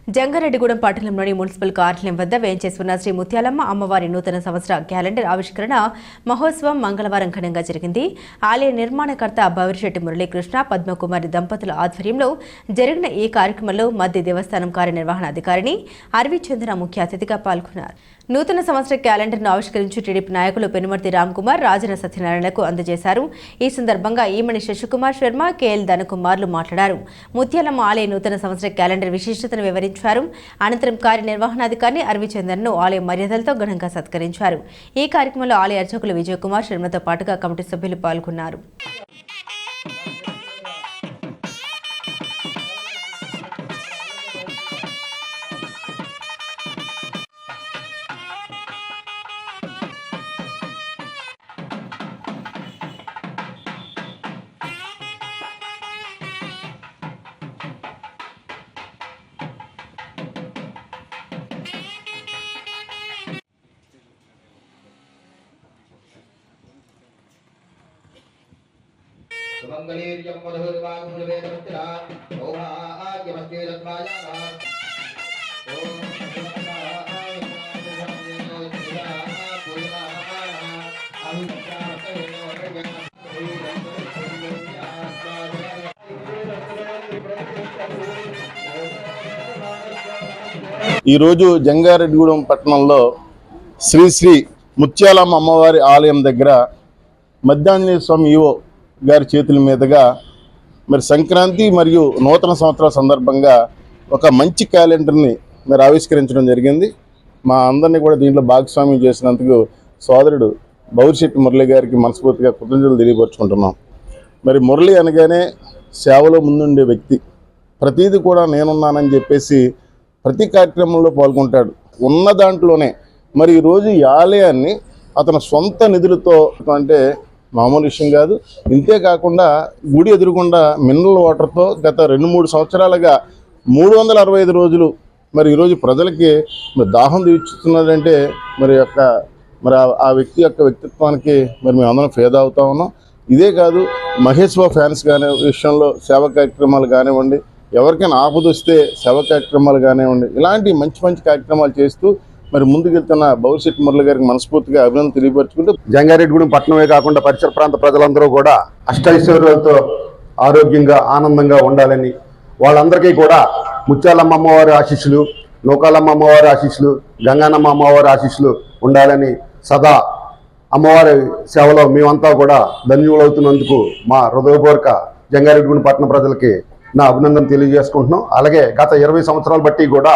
జంగారెడ్డిగూడెం పట్టణంలోని మున్సిపల్ కార్యాలయం వద్ద వేంచేస్తున్న శ్రీ ముత్యాలమ్మ అమ్మవారి నూతన సంవత్సర క్యాలెండర్ ఆవిష్కరణ మహోత్సవం మంగళవారం ఘనంగా జరిగింది. ఆలయ నిర్మాణకర్త బవిరిశెట్టి మురళీకృష్ణ పద్మకుమారి దంపతుల ఆధ్వర్యంలో జరిగిన ఈ కార్యక్రమంలో మధ్య దేవస్థానం కార్యనిర్వహణాధికారిని అరవిచంద్ర ముఖ్య అతిథిగా పాల్గొన్నారు. నూతన సంవత్సర క్యాలెండర్ను ఆవిష్కరించి టీడీపీ నాయకులు పెనుమర్తి రామ్కుమార్, రాజన సత్యనారాయణకు అందజేశారు. ఈ సందర్భంగా ఈమణి శశికుమార్ శర్మ, కేఎల్ ధనకుమార్లు మాట్లాడారు. ముత్యాలమ్మ ఆలయ నూతన సంవత్సర క్యాలెండర్ విశిష్టతను వివరించారు. అనంతరం కార్యనిర్వహణాధికారిని అరవిచందర్ను ఆలయ మర్యాదలతో ఘనంగా సత్కరించారు. ఈ కార్యక్రమంలో ఆలయ అర్చకులు విజయకుమార్ శర్మతో పాటుగా కమిటీ సభ్యులు పాల్గొన్నారు. सुमंगलीर्यं मधुर्वाङ्मुवेदमित्रा सौभाग्यमस्तेरत्मायाः ओम ఈ రోజు జంగారెడ్డిగూడెం పట్టణంలో శ్రీ శ్రీ ముత్యాలమ్మ అమ్మవారి ఆలయం దగ్గర మధ్యాంజనేయ స్వామి ఈవో గారి చేతుల మీదుగా మరి సంక్రాంతి మరియు నూతన సంవత్సరాల సందర్భంగా ఒక మంచి క్యాలెండర్ని మరి ఆవిష్కరించడం జరిగింది. మా అందరినీ కూడా దీంట్లో భాగస్వామ్యం చేసినందుకు సోదరుడు బవిరిశెట్టి మురళి గారికి మనస్ఫూర్తిగా కృతజ్ఞతలు తెలియపరుచుకుంటున్నాం. మరి మురళి అనగానే సేవలో ముందుండే వ్యక్తి, ప్రతీది కూడా నేనున్నానని చెప్పేసి ప్రతి కార్యక్రమంలో పాల్గొంటాడు. ఉన్న దాంట్లోనే మరి ఈరోజు ఈ ఆలయాన్ని అతని సొంత నిధులతో అంటే మామూలు విషయం కాదు. ఇంతే కాకుండా గుడి ఎదురుకుండా మినరల్ వాటర్తో గత 2-3 సంవత్సరాలుగా 365 రోజులు మరి ఈరోజు ప్రజలకి మరి దాహం తీర్చుతున్నాడంటే మరి ఆ వ్యక్తి యొక్క వ్యక్తిత్వానికి మరి మేము అందరం ఫేదా అవుతా ఉన్నాం. ఇదే కాదు, మహేష్ బాబు ఫ్యాన్స్ కాని విషయంలో సేవా కార్యక్రమాలు కానివ్వండి, ఎవరికైనా ఆపద వస్తే సేవా కార్యక్రమాలు కానివ్వండి, ఇలాంటి మంచి మంచి కార్యక్రమాలు చేస్తూ మరి ముందుకెళ్తున్న బవిరిశెట్టి మురళి గారికి మనస్ఫూర్తిగా అభినందన తెలియపరుచుకుంటూ జంగారెడ్డిగూడెం పట్టణమే కాకుండా పరిసర ప్రాంత ప్రజలందరూ కూడా అష్టైశ్వర్యాలతో ఆరోగ్యంగా ఆనందంగా ఉండాలని, వాళ్ళందరికీ కూడా ముత్యాలమ్మ అమ్మవారి ఆశీస్సులు, నూకాలమ్మ అమ్మవారి ఆశీస్సులు, గంగానమ్మ అమ్మవారి ఆశీస్సులు ఉండాలని సదా అమ్మవారి సేవలో మేమంతా కూడా ధన్యులవుతున్నందుకు మా హృదయపూర్వక జంగారెడ్డిగూడెం పట్టణ ప్రజలకి నా అభినందన తెలియజేసుకుంటున్నాం. అలాగే గత 20 సంవత్సరాలు బట్టి కూడా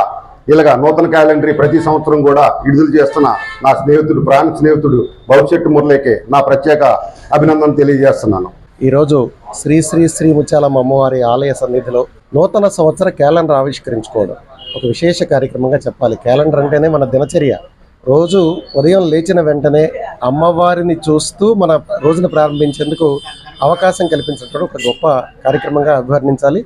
ఇలాగా నూతన క్యాలెండర్ ప్రతి సంవత్సరం కూడా విడుదల చేస్తున్న నా స్నేహితుడు, ప్రాణ స్నేహితుడు బవిరిశెట్టి మురళికి నా ప్రత్యేక అభినందన తెలియజేస్తున్నాను. ఈరోజు శ్రీ శ్రీ శ్రీ ముత్యాలమ్మ అమ్మవారి ఆలయ సన్నిధిలో నూతన సంవత్సర క్యాలెండర్ ఆవిష్కరించుకోవడం ఒక విశేష కార్యక్రమంగా చెప్పాలి. క్యాలెండర్ అంటేనే మన దినచర్య. రోజు ఉదయం లేచిన వెంటనే అమ్మవారిని చూస్తూ మన రోజును ప్రారంభించేందుకు అవకాశం కల్పించడం ఒక గొప్ప కార్యక్రమంగా అభివర్ణించాలి.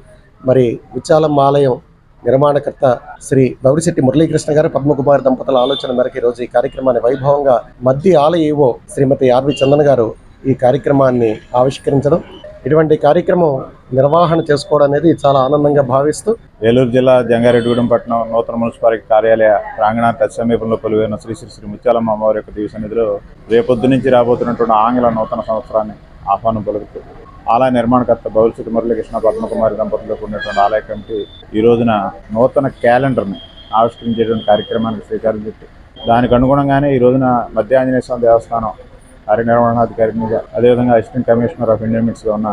మరి ముత్యాలమ్మ ఆలయం నిర్మాణకర్త శ్రీ బవిరిశెట్టి మురళీకృష్ణ గారు, పద్మకుమారి దంపతుల ఆలోచన మేరకు ఈరోజు ఈ కార్యక్రమాన్ని వైభవంగా మధ్య ఆలయ ఈవో శ్రీమతి ఆర్వి చందన్ గారు ఈ కార్యక్రమాన్ని ఆవిష్కరించడం, ఇటువంటి కార్యక్రమం నిర్వహణ చేసుకోవడం అనేది చాలా ఆనందంగా భావిస్తూ ఏలూరు జిల్లా జంగారెడ్డిగూడెం పట్టణం నూతన మున్సిపాలిటీ కార్యాలయ ప్రాంగణానికి అతి సమీపంలో కొలువైన శ్రీ శ్రీ శ్రీ ముత్యాలమ్మ అమ్మవారి యొక్క దివ్య సన్నిధిలో రేపొద్దు నుంచి రాబోతున్నటువంటి ఆంగ్ల నూతన సంవత్సరాన్ని ఆహ్వానం పలుకుతూ ఆలయ నిర్మాణకర్త బవిరిశెట్టి మురళీకృష్ణ పద్మకుమారి దంపతులకు ఉన్నటువంటి ఆలయ కమిటీ ఈ రోజున నూతన క్యాలెండర్ని ఆవిష్కరించేటువంటి కార్యక్రమానికి శ్రీకారం చుట్టి దానికి అనుగుణంగానే ఈ రోజున మధ్య ఆంజనేయ స్వామి దేవస్థానం కార్యనిర్వహణాధికారిగా, అదేవిధంగా అసిస్టెంట్ కమిషనర్ ఆఫ్ ఇండియన్మెంట్స్గా ఉన్న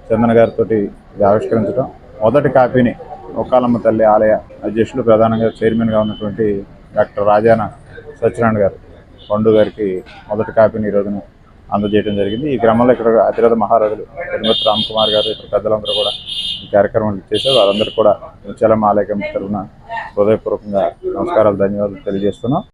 చందన్ గారితో ఇది ఆవిష్కరించడం, మొదటి కాపీని నూకాలమ్మ తల్లి ఆలయ అధ్యక్షులు ప్రధానంగా చైర్మన్గా ఉన్నటువంటి డాక్టర్ రాజాన సత్యనారాయణ గారు పండు గారికి మొదటి కాపీని ఈ రోజున అందజేయడం జరిగింది. ఈ క్రమంలో ఇక్కడ అతిరథ మహారాజులు పెనుమర్తి రామ్కుమార్ గారు, ఇక్కడ పెద్దలందరూ కూడా ఈ కార్యక్రమాలు చేశారు. వారందరూ కూడా ముత్యాలమ్మ ఆలయ కమిటీ తరఫున హృదయపూర్వకంగా నమస్కారాలు, ధన్యవాదాలు తెలియజేస్తున్నాం.